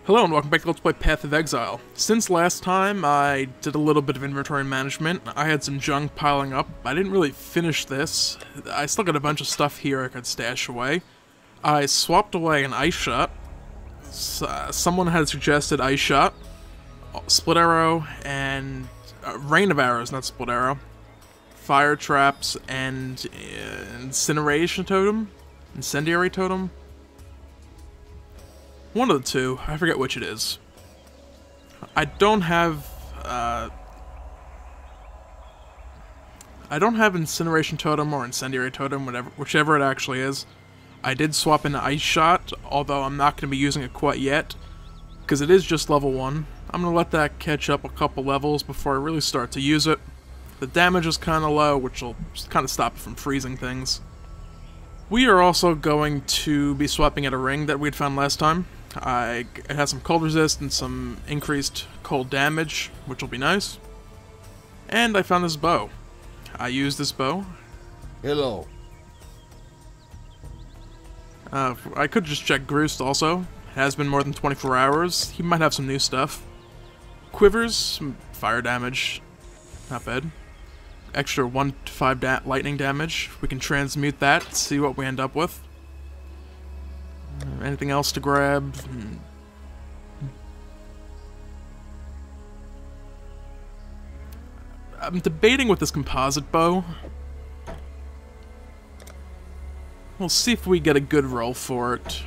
Hello and welcome back to Let's Play Path of Exile. Since last time I did a little bit of inventory management, I had some junk piling up. I didn't really finish this. I still got a bunch of stuff here I could stash away. I swapped away an ice shot. Someone had suggested ice shot, split arrow, and rain of arrows, not split arrow, fire traps, and incineration totem, incendiary totem. One of the two. I forget which it is. I don't have incineration totem or incendiary totem, whichever it actually is. I did swap in ice shot, although I'm not going to be using it quite yet, because it is just level 1. I'm going to let that catch up a couple levels before I really start to use it. The damage is kind of low, which will kind of stop it from freezing things. We are also going to be swapping at a ring that we'd found last time. It has some cold resist and some increased cold damage, which will be nice. And I found this bow. I used this bow. Hello. I could just check Groost also. It has been more than 24 hours. He might have some new stuff. Quivers, some fire damage. Not bad. Extra 1 to 5 lightning damage. We can transmute that, see what we end up with. Anything else to grab? I'm debating with this composite bow. We'll see if we get a good roll for it.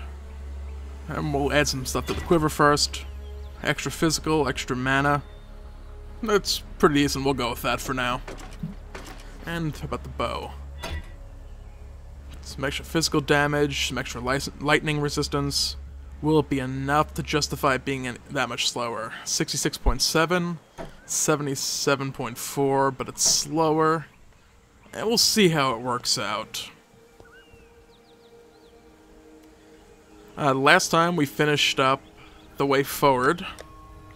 And we'll add some stuff to the quiver first. Extra physical, extra mana. That's pretty decent, we'll go with that for now. And how about the bow? Some extra physical damage, some extra lightning resistance. Will it be enough to justify it being that much slower? 66.7, 77.4, but it's slower. And we'll see how it works out. Last time we finished up the way forward.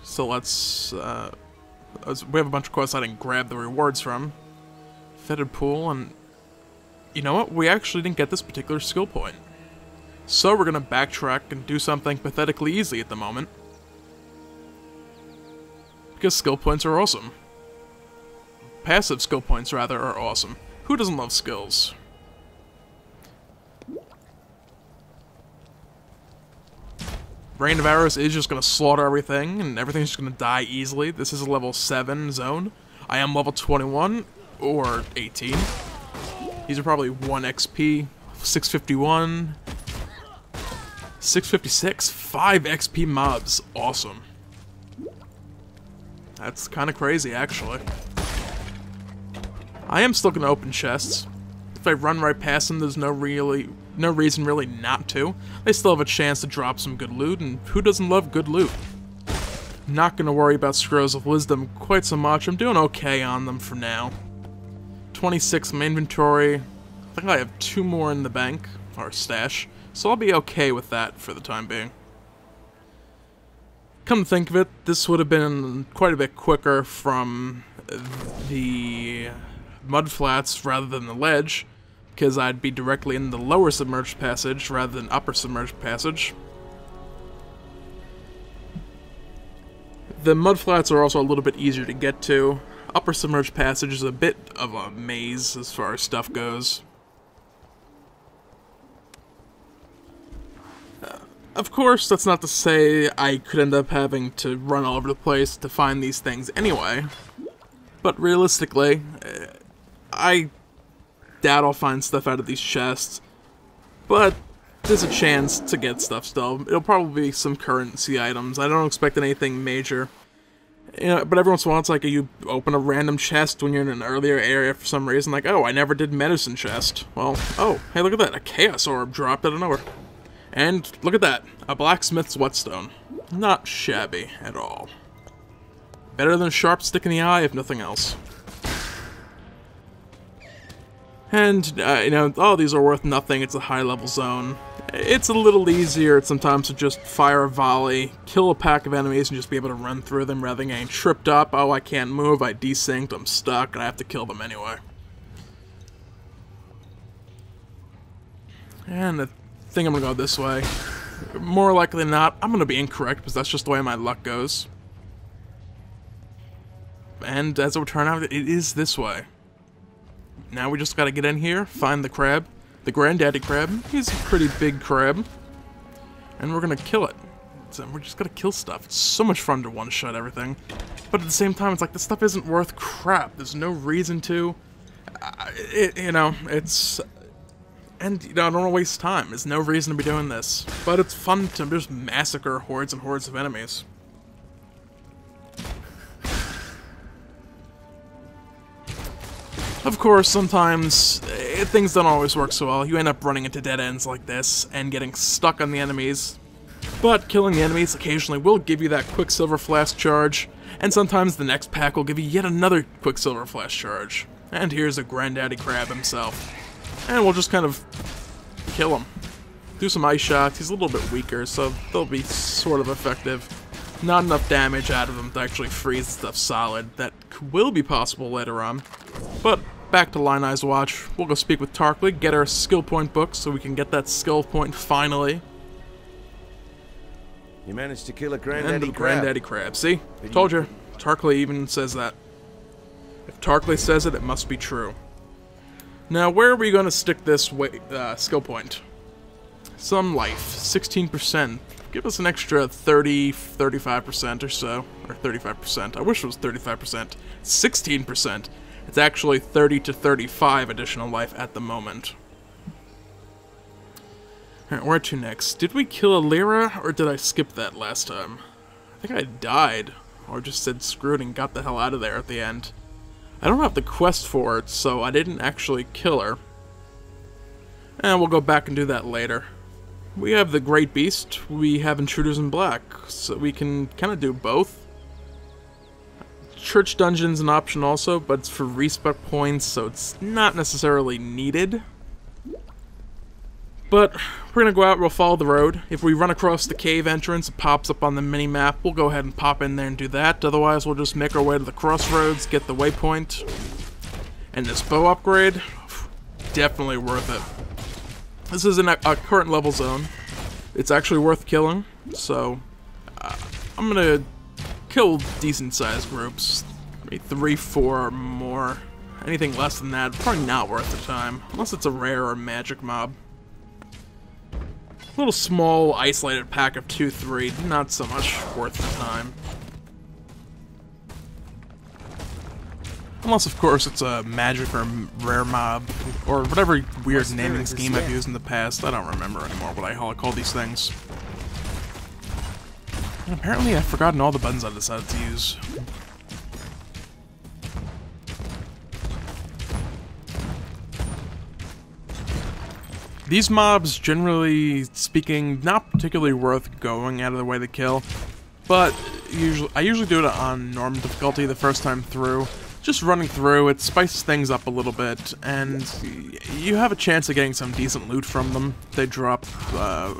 So let's... we have a bunch of quests I didn't grab the rewards from. Fetid pool, and... you know what? We actually didn't get this particular skill point. So we're gonna backtrack and do something pathetically easy at the moment. Because skill points are awesome. Passive skill points, rather, are awesome. Who doesn't love skills? Rain of Arrows is just gonna slaughter everything, and everything's just gonna die easily. This is a level 7 zone. I am level 21, or 18. These are probably 1 XP, 651, 656, 5 XP mobs. Awesome. That's kind of crazy, actually. I am still going to open chests. If I run right past them, there's no reason really not to. They still have a chance to drop some good loot, and who doesn't love good loot? Not going to worry about Scrolls of Wisdom quite so much. I'm doing okay on them for now. 26 in my inventory. I think I have 2 more in the bank, or stash, so I'll be okay with that for the time being. Come to think of it, this would have been quite a bit quicker from the mud flats rather than the ledge, because I'd be directly in the lower submerged passage rather than upper submerged passage. The mud flats are also a little bit easier to get to. Upper submerged passage is a bit of a maze as far as stuff goes. Of course, that's not to say I could end up having to run all over the place to find these things anyway. But realistically, I doubt I'll find stuff out of these chests. But there's a chance to get stuff still. It'll probably be some currency items. I don't expect anything major. You know, but every once in a while, it's like you open a random chest when you're in an earlier area for some reason, like, oh, I never did medicine chest. Well, oh, hey, look at that, a chaos orb dropped out of nowhere. And look at that, a blacksmith's whetstone. Not shabby at all. Better than a sharp stick in the eye, if nothing else. And, you know, all these are worth nothing, it's a high-level zone. It's a little easier sometimes to just fire a volley, kill a pack of enemies, and just be able to run through them rather than getting tripped up. Oh, I can't move, I desynced, I'm stuck, and I have to kill them anyway. And I think I'm gonna go this way. more likely than not, I'm gonna be incorrect because that's just the way my luck goes. And as it would turn out, it is this way. Now we just gotta get in here, find the crab, the granddaddy crab. He's a pretty big crab. And we're gonna kill it. So we're just gonna kill stuff. It's so much fun to one-shot everything. But at the same time, it's like, this stuff isn't worth crap. There's no reason to. You know, it's... And, you know, I don't want to waste time. There's no reason to be doing this. But it's fun to just massacre hordes and hordes of enemies. Of course, sometimes things don't always work so well. You end up running into dead ends like this and getting stuck on the enemies. But killing the enemies occasionally will give you that Quicksilver Flask charge, and sometimes the next pack will give you yet another Quicksilver Flask charge. And here's a Granddaddy Crab himself. And we'll just kind of kill him. Do some ice shots. He's a little bit weaker, so they'll be sort of effective. Not enough damage out of them to actually freeze stuff solid. That will be possible later on. But back to Line Eyes Watch. We'll go speak with Tarkly, get our skill point book so we can get that skill point finally. You managed to kill a Granddaddy and the Crab. Granddaddy Crab. See? Told you. Tarkly even says that. If Tarkly says it, it must be true. Now, where are we going to stick this skill point? Some life. 16%. Give us an extra 35% or so. Or 35%. I wish it was 35%. 16%. It's actually 30 to 35 additional life at the moment. Alright, where to next? Did we kill a Lyra, or did I skip that last time? I think I died. Or just said screw it and got the hell out of there at the end. I don't have the quest for it, so I didn't actually kill her. And we'll go back and do that later. We have the Great Beast, we have Intruders in Black, so we can kind of do both. Church Dungeon's an option also, but it's for respec points, so it's not necessarily needed. But we're gonna go out, we'll follow the road. If we run across the cave entrance, it pops up on the mini-map, we'll go ahead and pop in there and do that. Otherwise, we'll just make our way to the crossroads, get the waypoint. And this bow upgrade, definitely worth it. This is in a current level zone. It's actually worth killing, so I'm gonna kill decent-sized groups. Maybe 3, 4 or more. Anything less than that, probably not worth the time. Unless it's a rare or magic mob. Little small, isolated pack of 2, 3, not so much worth the time. Unless, of course, it's a magic or rare mob, or whatever weird naming scheme I've used in the past. I don't remember anymore what I call these things. And apparently I've forgotten all the buttons I decided to use. These mobs, generally speaking, not particularly worth going out of the way to kill, but I usually do it on normal difficulty the first time through. Just running through, it spices things up a little bit, and you have a chance of getting some decent loot from them. They drop,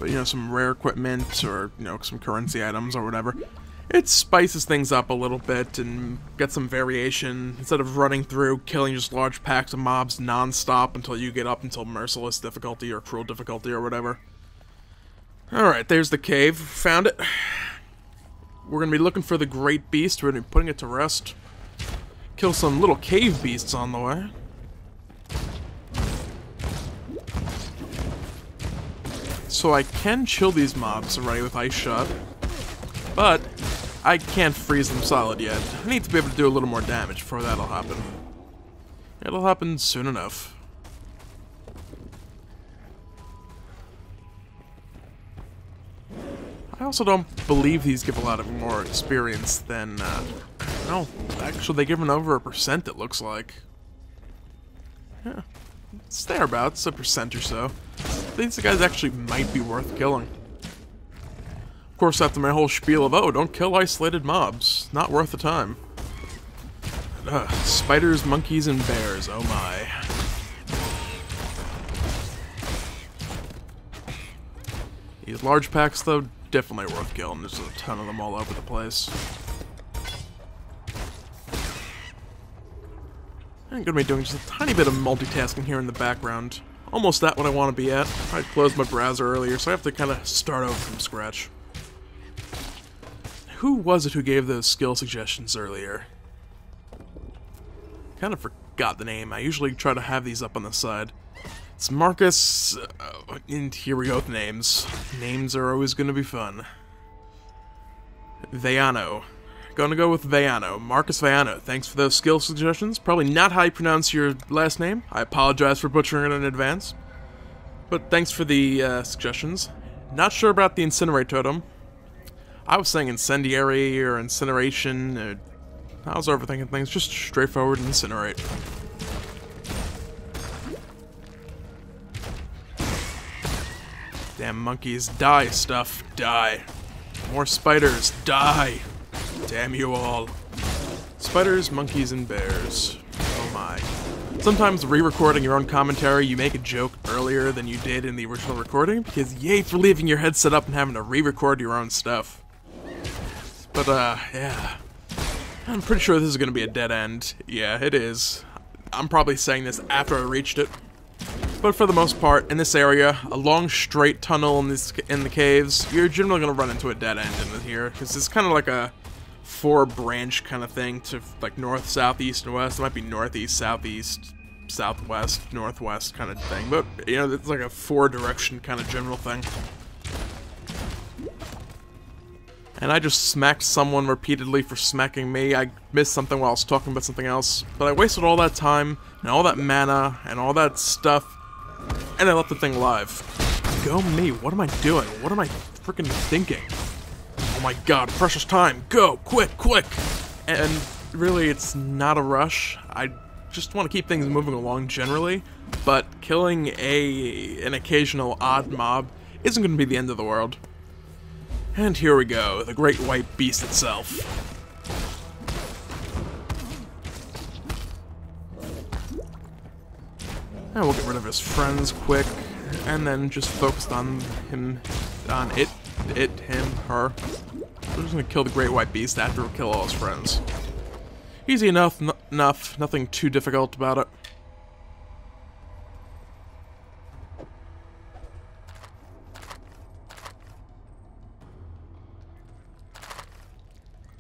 you know, some rare equipment, or, you know, some currency items or whatever. It spices things up a little bit and get some variation, instead of running through, killing just large packs of mobs non-stop until you get up until Merciless difficulty or Cruel difficulty or whatever. Alright, there's the cave. Found it. We're gonna be looking for the Great Beast. We're gonna be putting it to rest. Kill some little cave beasts on the way. So I can chill these mobs already with Ice Shot, but I can't freeze them solid yet. I need to be able to do a little more damage before that'll happen. It'll happen soon enough. I also don't believe these give a lot of more experience than, no, actually they give an over 1%, it looks like. Yeah, it's thereabouts, 1% or so. These guys actually might be worth killing. Of course, after my whole spiel of, oh, don't kill isolated mobs, not worth the time. Spiders, monkeys, and bears, oh my. These large packs, though, definitely worth killing. There's a ton of them all over the place. I'm gonna be doing just a tiny bit of multitasking here in the background. almost at what I want to be at. I closed my browser earlier, so I have to kind of start over from scratch. Who was it who gave those skill suggestions earlier? Kind of forgot the name. I usually try to have these up on the side. It's Marcus, and here we go with names. Names are always going to be fun. Vaiano. Gonna go with Vaiano. Marcus Vaiano. Thanks for those skill suggestions. Probably not how you pronounce your last name. I apologize for butchering it in advance. But thanks for the suggestions. Not sure about the Incinerate Totem. I was saying Incendiary or Incineration. I was overthinking things. Just straightforward Incinerate. Damn monkeys. Die, stuff. Die. More spiders. Die. Damn you all. Spiders, monkeys, and bears. Oh my. Sometimes re-recording your own commentary, you make a joke earlier than you did in the original recording, because yay for leaving your headset up and having to re-record your own stuff. But, yeah. I'm pretty sure this is gonna be a dead end. Yeah, it is. I'm probably saying this after I reached it. But for the most part, in this area, a long straight tunnel in the caves, you're generally gonna run into a dead end in here, because it's kind of like a four-branch kind of thing to, like, north, south, east, and west. It might be northeast, southeast, southwest, northwest kind of thing, but, you know, it's like a four-direction kind of general thing. And I just smacked someone repeatedly for smacking me. I missed something while I was talking about something else, but I wasted all that time, and all that mana, and all that stuff, and I left the thing alive. Go me, what am I doing? What am I freaking thinking? Oh my god, precious time, go, quick, quick! And really, it's not a rush. I just want to keep things moving along generally, but killing an occasional odd mob isn't going to be the end of the world. And here we go, the great white beast itself. And we'll get rid of his friends quick, and then just focus on him, him, her. We're just gonna kill the great white beast after we kill all his friends. Easy enough, nothing too difficult about it.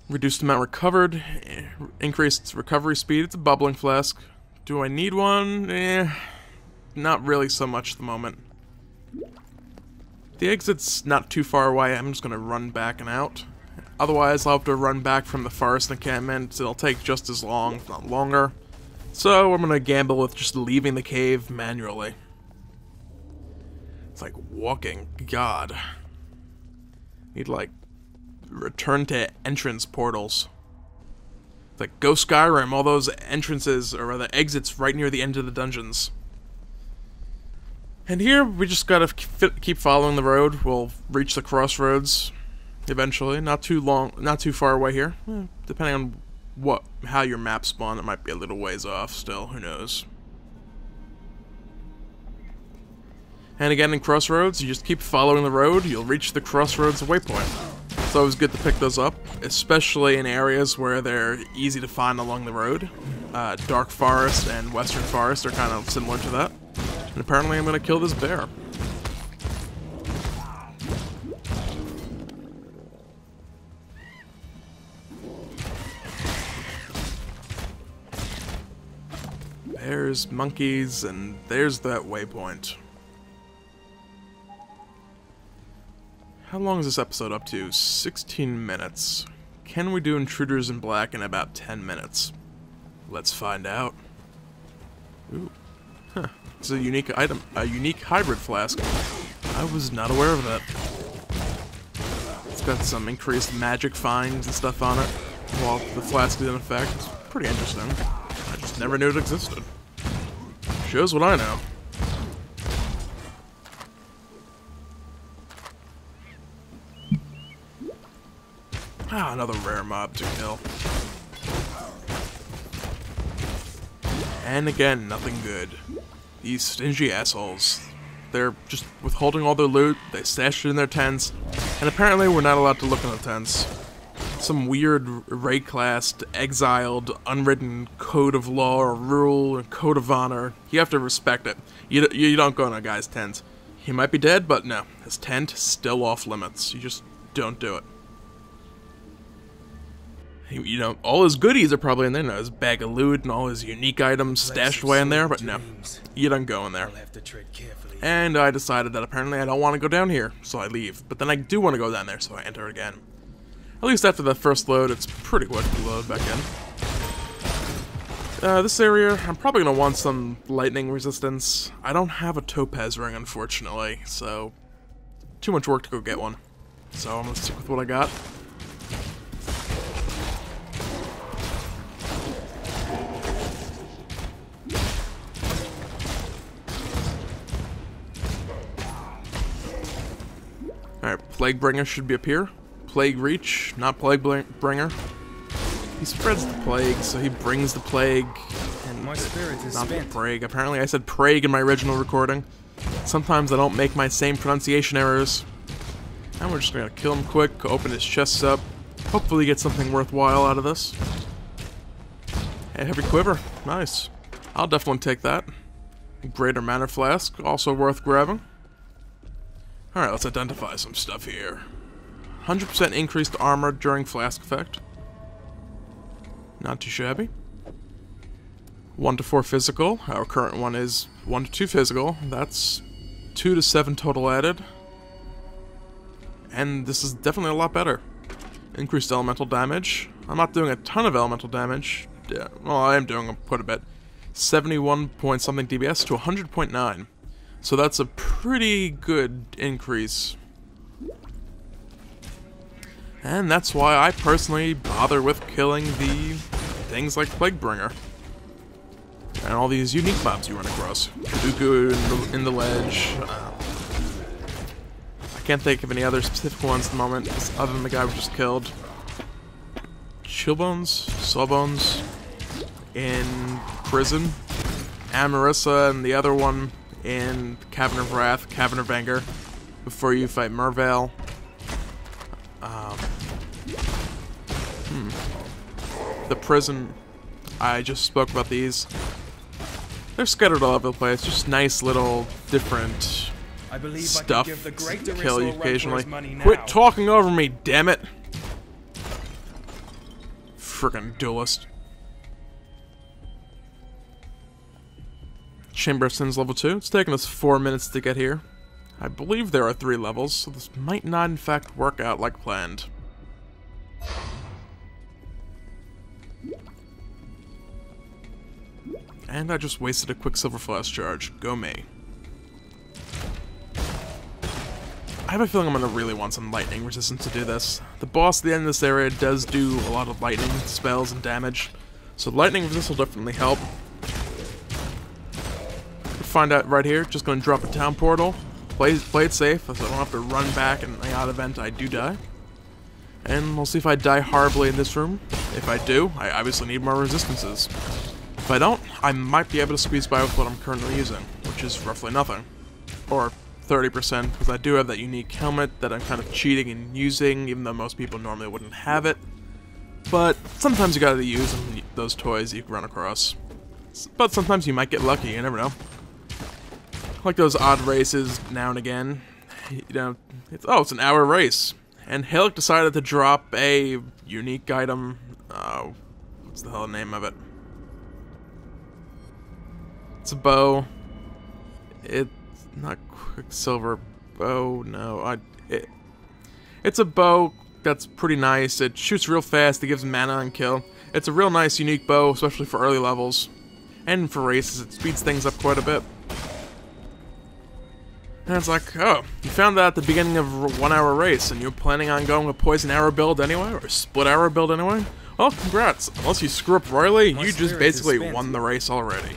Reduced amount recovered, increased recovery speed. It's a bubbling flask. Do I need one? Not really so much at the moment. The exit's not too far away. I'm just gonna run back and out. Otherwise, I'll have to run back from the forest encampment. It'll take just as long, if not longer. So I'm gonna gamble with just leaving the cave manually. It's like walking. God. Need, like, return to entrance portals. It's like, go Skyrim, all those entrances, or rather exits right near the end of the dungeons. And here, we just gotta keep following the road. We'll reach the crossroads eventually. Not too far away here. Depending on how your map spawned, it might be a little ways off still, who knows. And again, in crossroads, you just keep following the road, you'll reach the crossroads waypoint. It's always good to pick those up, especially in areas where they're easy to find along the road. Dark Forest and Western Forest are kind of similar to that. And apparently I'm gonna kill this bear. Bears, monkeys, and there's that waypoint. How long is this episode up to? 16 minutes. Can we do Intruders in Black in about 10 minutes? Let's find out. Ooh. Huh. It's a unique item. A unique hybrid flask. I was not aware of that. It's got some increased magic finds and stuff on it while the flask is in effect. It's pretty interesting. I just never knew it existed. Shows what I know. Ah, another rare mob to kill. And again, nothing good. These stingy assholes. They're just withholding all their loot, they stashed it in their tents, and apparently we're not allowed to look in the tents. some weird raid-classed, exiled, unwritten code of law or rule or code of honor. You have to respect it. You don't go in a guy's tent. He might be dead, but no. His tent is still off limits. You just don't do it. You know, all his goodies are probably in there. You know, his bag of loot and all his unique items stashed away in there, but no. You don't go in there. And I decided that apparently I don't want to go down here, so I leave. But then I do want to go down there, so I enter again. At least after the first load, it's pretty quick to load back in. This area, I'm probably going to want some lightning resistance. I don't have a topaz ring, unfortunately, so too much work to go get one. So I'm going to stick with what I got. Alright, Plague Bringer should be up here. Plague Reach, not Plague Bringer. He spreads the plague, so he brings the plague, and my spirit is not spent. the plague. Apparently I said prague in my original recording. Sometimes I don't make my same pronunciation errors. And we're just gonna kill him quick, open his chests up, hopefully get something worthwhile out of this. Hey, heavy quiver, nice. I'll definitely take that. Greater Mana Flask, also worth grabbing. Alright, let's identify some stuff here. 100% increased armor during flask effect. Not too shabby. 1 to 4 physical. Our current one is 1 to 2 physical. That's 2 to 7 total added. And this is definitely a lot better. Increased elemental damage. I'm not doing a ton of elemental damage. Yeah, well, I am doing quite a bit. 71 point something DBS to 100.9. So that's a pretty good increase. And that's why I personally bother with killing the things like Plaguebringer. And all these unique mobs you run across. Kabuku in the ledge. I can't think of any other specific ones at the moment, other than the guy we just killed. Chillbones? Sawbones? In prison. Amarissa and the other one in Cavern of Wrath, Cavern of Anger. Before you fight Mervale. The prison, I just spoke about these. They're scattered all over the place, just nice little different stuff to kill you occasionally. Quit talking over me, damn it! Frickin' duelist. Chamber of Sins level 2. It's taken us 4 minutes to get here. I believe there are 3 levels, so this might not in fact work out like planned. And I just wasted a Quicksilver Flask charge. Go me. I have a feeling I'm going to really want some lightning resistance to do this. The boss at the end of this area does do a lot of lightning spells and damage, so lightning resistance will definitely help. Find out right here, just going to drop a town portal. Play it safe, so I don't have to run back in the odd event I do die. And we'll see if I die horribly in this room. If I do, I obviously need more resistances. If I don't, I might be able to squeeze by with what I'm currently using, which is roughly nothing. Or 30%, because I do have that unique helmet that I'm kind of cheating and using, even though most people normally wouldn't have it. But sometimes you gotta use those toys you can run across. But sometimes you might get lucky, you never know. Like those odd races now and again. You know, it's an hour race. And Halic decided to drop a unique item. What's the hell the name of it? It's a bow. It's not Quicksilver bow, no. It's a bow that's pretty nice. It shoots real fast, it gives mana and kill. It's a real nice, unique bow, especially for early levels. And for races, it speeds things up quite a bit. And it's like, oh, you found that at the beginning of a 1 hour race, and you're planning on going a poison arrow build anyway, or a split arrow build anyway? Well, congrats. Unless you screw up royally, you just basically won the race already.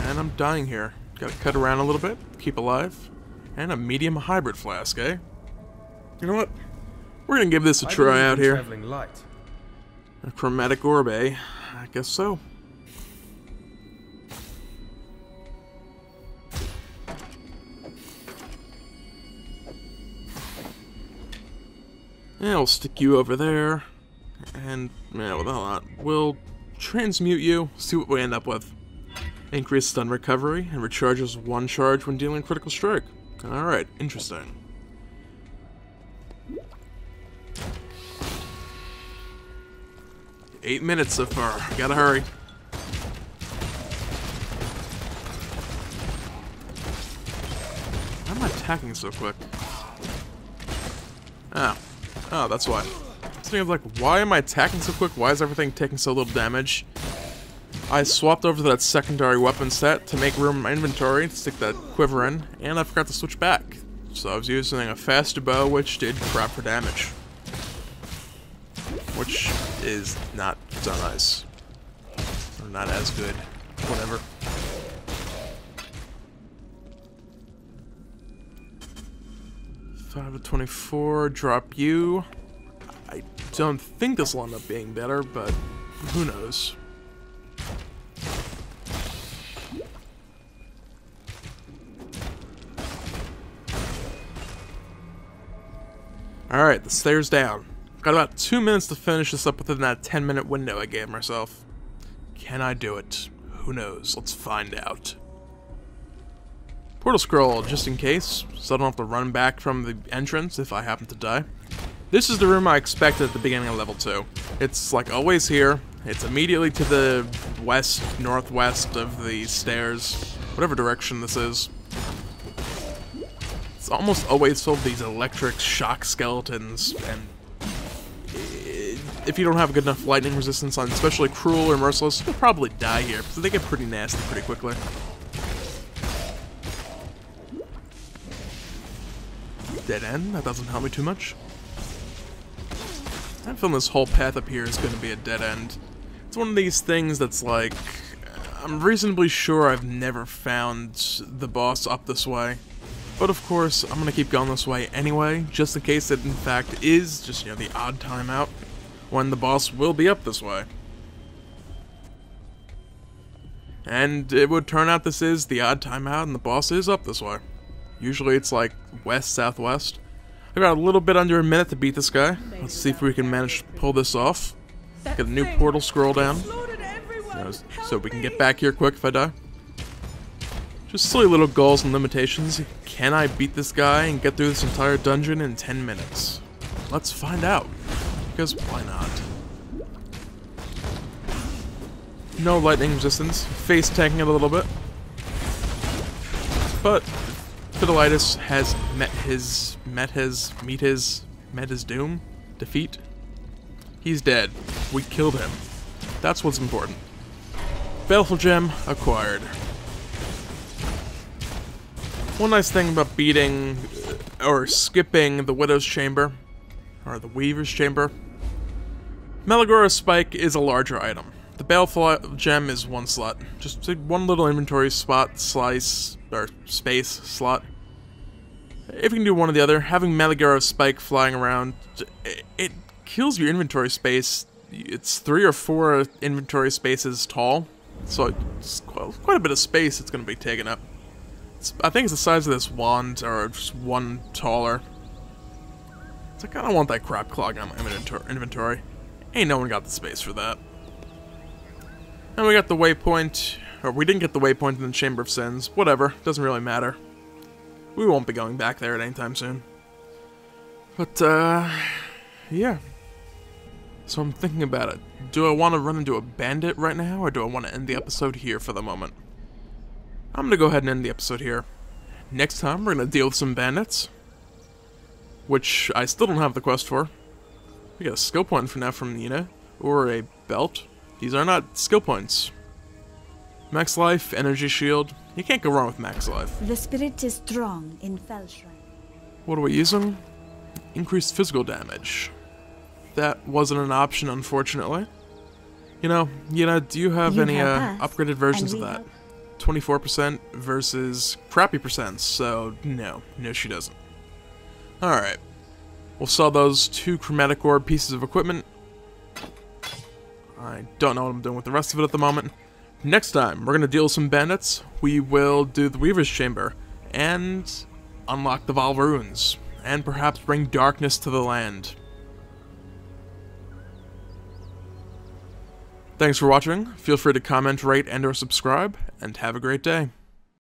And I'm dying here. Gotta cut around a little bit, keep alive. And a medium hybrid flask, eh? You know what? We're gonna give this a try out here. A chromatic orb, eh? I guess so. Yeah, we'll stick you over there. And, yeah, with all that, we'll transmute you, see what we end up with. Increase stun recovery, and recharges 1 charge when dealing a critical strike. Alright, interesting. Eight minutes so far. Gotta hurry. Why am I attacking so quick? Oh, that's why. I was like, why am I attacking so quick? Why is everything taking so little damage? I swapped over to that secondary weapon set to make room in my inventory to stick that quiver in, and I forgot to switch back. So I was using a faster bow, which did crap for damage. Which is not so nice. Or not as good. Whatever. $5 to 24, drop you. I don't think this will end up being better, but who knows. Alright, the stairs down. Got about 2 minutes to finish this up within that 10-minute window I gave myself. Can I do it? Who knows? Let's find out. Portal scroll, just in case, so I don't have to run back from the entrance if I happen to die. This is the room I expected at the beginning of level 2. It's like always here. It's immediately to the west, northwest of the stairs, whatever direction this is. It's almost always full of these electric shock skeletons, and if you don't have a good enough lightning resistance on especially Cruel or Merciless, you'll probably die here, because they get pretty nasty pretty quickly. Dead end, that doesn't help me too much. I feel this whole path up here is going to be a dead end. It's one of these things that's like, I'm reasonably sure I've never found the boss up this way. But of course, I'm going to keep going this way anyway, just in case it in fact is just, the odd time out when the boss will be up this way. And it would turn out this is the odd time out and the boss is up this way. Usually it's like west-southwest. I got a little bit under a minute to beat this guy. Let's see if we can manage to pull this off. Get a new portal scroll down. So we can get back here quick if I die. Just silly little goals and limitations. Can I beat this guy and get through this entire dungeon in 10 minutes? Let's find out. Because why not? No lightning resistance. Face tanking it a little bit. But Fiddleitis has met his doom, defeat. He's dead. We killed him. That's what's important. Baleful gem acquired. One nice thing about beating or skipping the Widow's Chamber, or the Weaver's Chamber, Malagora Spike is a larger item. The Baleful gem is one slot, just one little inventory spot, space slot. If you can do one or the other, having Malagora Spike flying around, it kills your inventory space. It's 3 or 4 inventory spaces tall, so it's quite a bit of space it's going to be taken up. I think it's the size of this wand, or just one taller. It's like, I don't want that crap clogging on my inventory. Ain't no one got the space for that. And we got the waypoint, or we didn't get the waypoint in the Chamber of Sins. Whatever, doesn't really matter. We won't be going back there at any time soon. But, yeah. So I'm thinking about it. Do I want to run into a bandit right now, or do I want to end the episode here for the moment? I'm going to go ahead and end the episode here. Next time, we're going to deal with some bandits. Which I still don't have the quest for. We got a skill point for now from Nina, or a belt. These are not skill points. Max life, energy shield. You can't go wrong with max life. The spirit is strong in Fellshrine. What are we using? Increased physical damage. That wasn't an option, unfortunately. You know, do you have any upgraded versions of that? 24% versus crappy percents, so no, she doesn't. Alright. We'll sell those 2 chromatic orb pieces of equipment. I don't know what I'm doing with the rest of it at the moment. Next time, we're going to deal with some bandits. We will do the Weaver's Chamber, and unlock the Valve Runes, and perhaps bring darkness to the land. Thanks for watching. Feel free to comment, rate, and/or subscribe, and have a great day.